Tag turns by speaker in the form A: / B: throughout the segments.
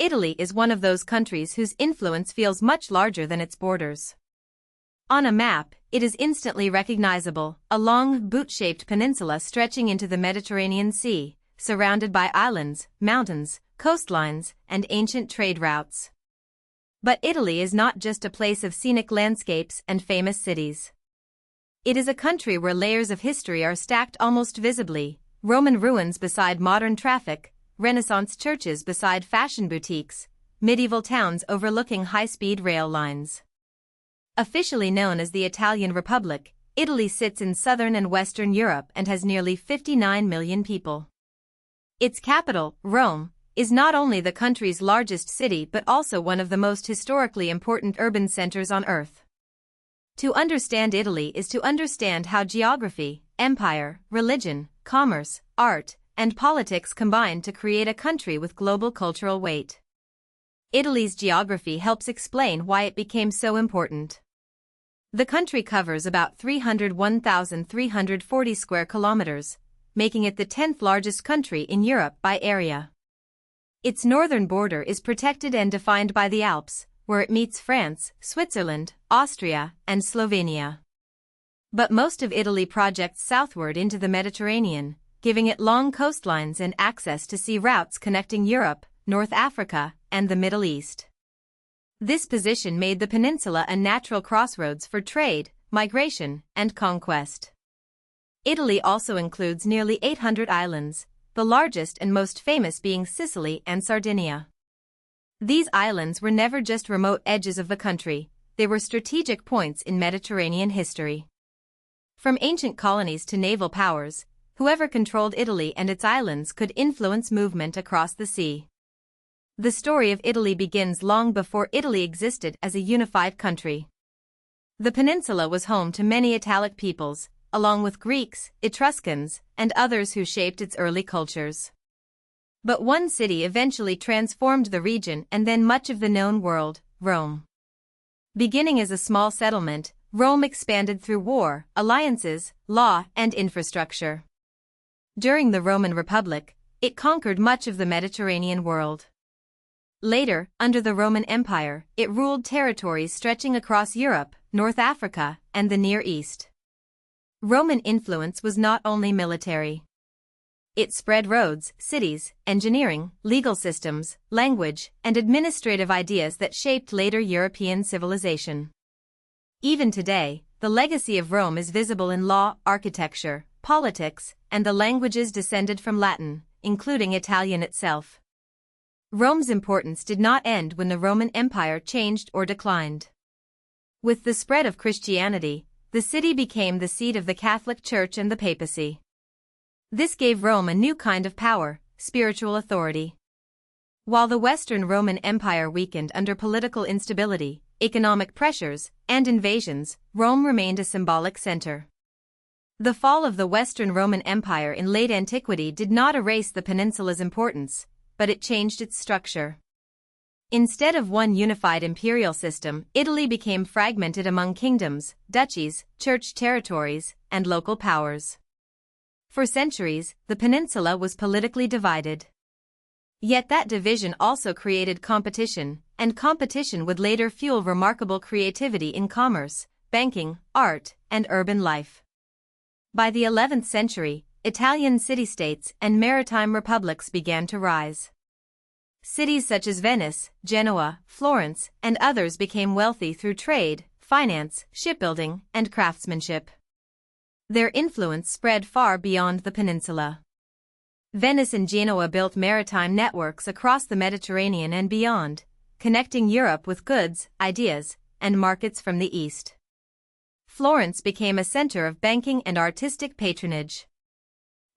A: Italy is one of those countries whose influence feels much larger than its borders. On a map, it is instantly recognizable, a long, boot-shaped peninsula stretching into the Mediterranean Sea, surrounded by islands, mountains, coastlines, and ancient trade routes. But Italy is not just a place of scenic landscapes and famous cities. It is a country where layers of history are stacked almost visibly: Roman ruins beside modern traffic, Renaissance churches beside fashion boutiques, medieval towns overlooking high-speed rail lines. Officially known as the Italian Republic, Italy sits in southern and western Europe and has nearly 59 million people. Its capital, Rome, is not only the country's largest city but also one of the most historically important urban centers on Earth. To understand Italy is to understand how geography, empire, religion, commerce, art, and politics combine to create a country with global cultural weight. Italy's geography helps explain why it became so important. The country covers about 301,340 square kilometers, making it the 10th largest country in Europe by area. Its northern border is protected and defined by the Alps, where it meets France, Switzerland, Austria, and Slovenia. But most of Italy projects southward into the Mediterranean, giving it long coastlines and access to sea routes connecting Europe, North Africa, and the Middle East. This position made the peninsula a natural crossroads for trade, migration, and conquest. Italy also includes nearly 800 islands, the largest and most famous being Sicily and Sardinia. These islands were never just remote edges of the country, they were strategic points in Mediterranean history. From ancient colonies to naval powers, whoever controlled Italy and its islands could influence movement across the sea. The story of Italy begins long before Italy existed as a unified country. The peninsula was home to many Italic peoples, along with Greeks, Etruscans, and others who shaped its early cultures. But one city eventually transformed the region and then much of the known world: Rome. Beginning as a small settlement, Rome expanded through war, alliances, law, and infrastructure. During the Roman Republic, it conquered much of the Mediterranean world. Later, under the Roman Empire, it ruled territories stretching across Europe, North Africa, and the Near East. Roman influence was not only military. It spread roads, cities, engineering, legal systems, language, and administrative ideas that shaped later European civilization. Even today, the legacy of Rome is visible in law, architecture, politics, and the languages descended from Latin, including Italian itself. Rome's importance did not end when the Roman Empire changed or declined. With the spread of Christianity, the city became the seat of the Catholic Church and the papacy. This gave Rome a new kind of power, spiritual authority. While the Western Roman Empire weakened under political instability, economic pressures, and invasions, Rome remained a symbolic center. The fall of the Western Roman Empire in late antiquity did not erase the peninsula's importance, but it changed its structure. Instead of one unified imperial system, Italy became fragmented among kingdoms, duchies, church territories, and local powers. For centuries, the peninsula was politically divided. Yet that division also created competition, and competition would later fuel remarkable creativity in commerce, banking, art, and urban life. By the 11th century, Italian city-states and maritime republics began to rise. Cities such as Venice, Genoa, Florence, and others became wealthy through trade, finance, shipbuilding, and craftsmanship. Their influence spread far beyond the peninsula. Venice and Genoa built maritime networks across the Mediterranean and beyond, connecting Europe with goods, ideas, and markets from the East. Florence became a center of banking and artistic patronage.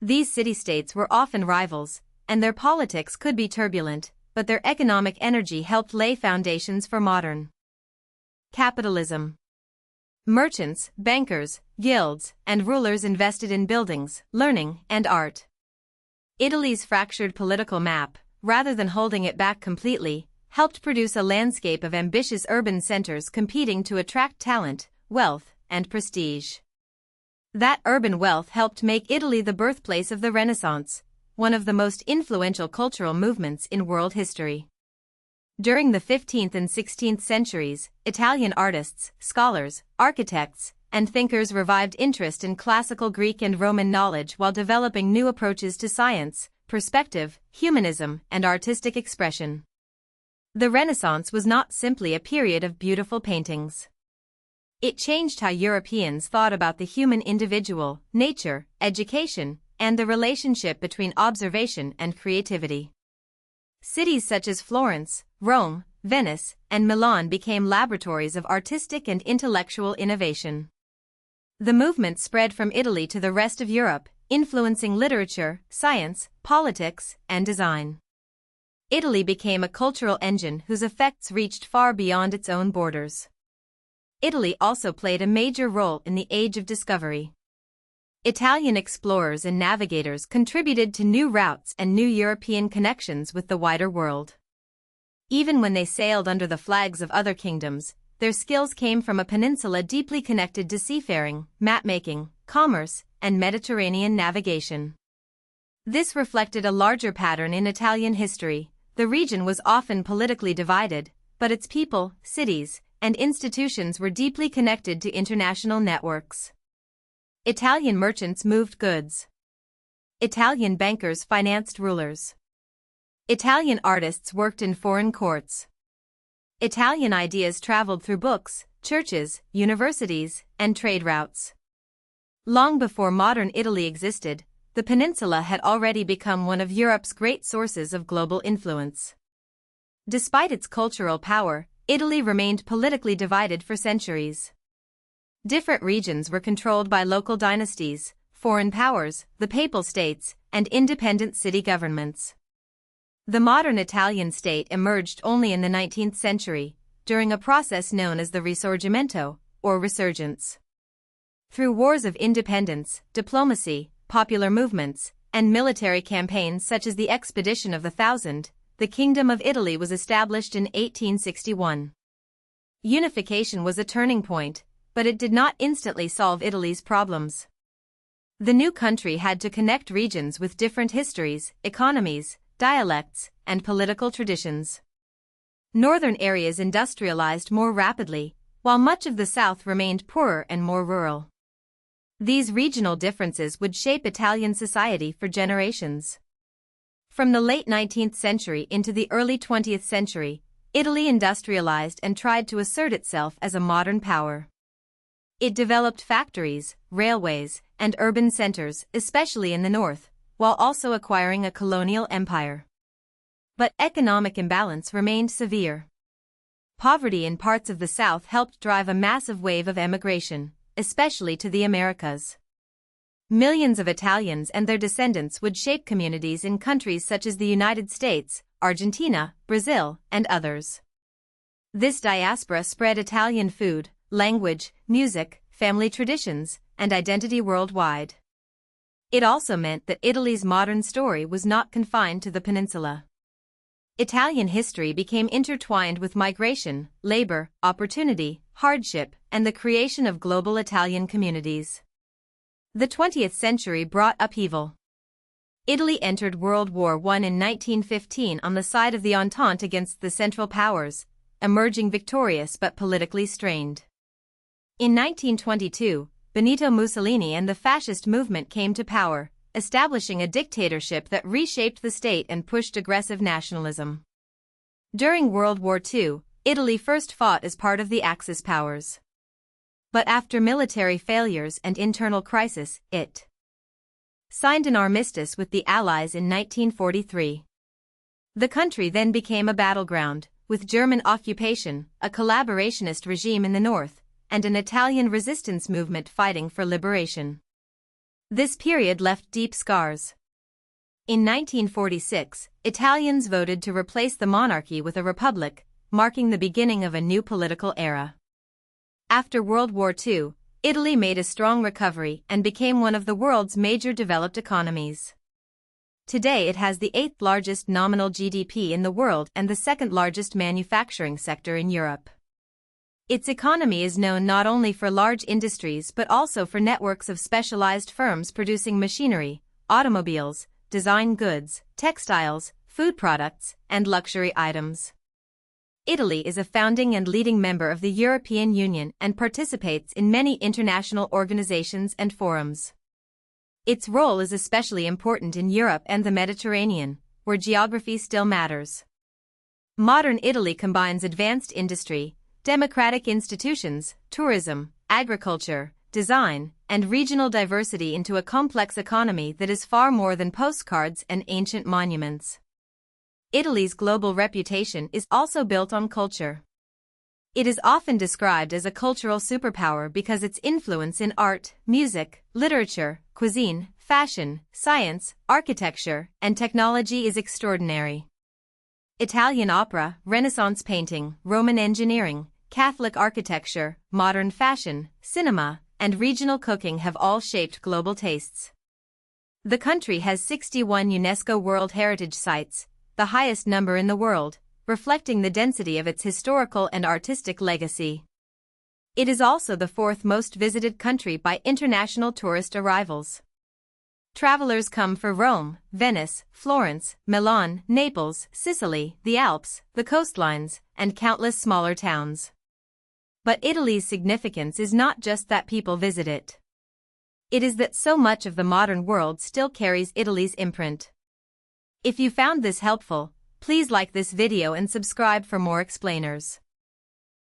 A: These city-states were often rivals, and their politics could be turbulent, but their economic energy helped lay foundations for modern capitalism. Merchants, bankers, guilds, and rulers invested in buildings, learning, and art. Italy's fractured political map, rather than holding it back completely, helped produce a landscape of ambitious urban centers competing to attract talent, wealth, and prestige. That urban wealth helped make Italy the birthplace of the Renaissance, one of the most influential cultural movements in world history. During the 15th and 16th centuries, Italian artists, scholars, architects, and thinkers revived interest in classical Greek and Roman knowledge while developing new approaches to science, perspective, humanism, and artistic expression. The Renaissance was not simply a period of beautiful paintings. It changed how Europeans thought about the human individual, nature, education, and the relationship between observation and creativity. Cities such as Florence, Rome, Venice, and Milan became laboratories of artistic and intellectual innovation. The movement spread from Italy to the rest of Europe, influencing literature, science, politics, and design. Italy became a cultural engine whose effects reached far beyond its own borders. Italy also played a major role in the Age of Discovery. Italian explorers and navigators contributed to new routes and new European connections with the wider world. Even when they sailed under the flags of other kingdoms, their skills came from a peninsula deeply connected to seafaring, map-making, commerce, and Mediterranean navigation. This reflected a larger pattern in Italian history. The region was often politically divided, but its people, cities, and institutions were deeply connected to international networks. Italian merchants moved goods. Italian bankers financed rulers. Italian artists worked in foreign courts. Italian ideas traveled through books, churches, universities, and trade routes. Long before modern Italy existed, the peninsula had already become one of Europe's great sources of global influence. Despite its cultural power, Italy remained politically divided for centuries. Different regions were controlled by local dynasties, foreign powers, the Papal States, and independent city governments. The modern Italian state emerged only in the 19th century, during a process known as the Risorgimento, or resurgence. Through wars of independence, diplomacy, popular movements, and military campaigns such as the Expedition of the Thousand, the Kingdom of Italy was established in 1861. Unification was a turning point, but it did not instantly solve Italy's problems. The new country had to connect regions with different histories, economies, dialects, and political traditions. Northern areas industrialized more rapidly, while much of the south remained poorer and more rural. These regional differences would shape Italian society for generations. From the late 19th century into the early 20th century, Italy industrialized and tried to assert itself as a modern power. It developed factories, railways, and urban centers, especially in the north, while also acquiring a colonial empire. But economic imbalance remained severe. Poverty in parts of the south helped drive a massive wave of emigration, especially to the Americas. Millions of Italians and their descendants would shape communities in countries such as the United States, Argentina, Brazil, and others. This diaspora spread Italian food, language, music, family traditions, and identity worldwide. It also meant that Italy's modern story was not confined to the peninsula. Italian history became intertwined with migration, labor, opportunity, hardship, and the creation of global Italian communities. The 20th century brought upheaval. Italy entered World War I in 1915 on the side of the Entente against the Central Powers, emerging victorious but politically strained. In 1922, Benito Mussolini and the fascist movement came to power, establishing a dictatorship that reshaped the state and pushed aggressive nationalism. During World War II, Italy first fought as part of the Axis powers. But after military failures and internal crisis, it signed an armistice with the Allies in 1943. The country then became a battleground, with German occupation, a collaborationist regime in the north, and an Italian resistance movement fighting for liberation. This period left deep scars. In 1946, Italians voted to replace the monarchy with a republic, marking the beginning of a new political era. After World War II, Italy made a strong recovery and became one of the world's major developed economies. Today it has the 8th largest nominal GDP in the world and the 2nd largest manufacturing sector in Europe. Its economy is known not only for large industries but also for networks of specialized firms producing machinery, automobiles, design goods, textiles, food products, and luxury items. Italy is a founding and leading member of the European Union and participates in many international organizations and forums. Its role is especially important in Europe and the Mediterranean, where geography still matters. Modern Italy combines advanced industry, democratic institutions, tourism, agriculture, design, and regional diversity into a complex economy that is far more than postcards and ancient monuments. Italy's global reputation is also built on culture. It is often described as a cultural superpower because its influence in art, music, literature, cuisine, fashion, science, architecture, and technology is extraordinary. Italian opera, Renaissance painting, Roman engineering, Catholic architecture, modern fashion, cinema, and regional cooking have all shaped global tastes. The country has 61 UNESCO World Heritage Sites, the highest number in the world, reflecting the density of its historical and artistic legacy. It is also the fourth most visited country by international tourist arrivals. Travelers come for Rome, Venice, Florence, Milan, Naples, Sicily, the Alps, the coastlines, and countless smaller towns. But Italy's significance is not just that people visit it. It is that so much of the modern world still carries Italy's imprint. If you found this helpful, please like this video and subscribe for more explainers.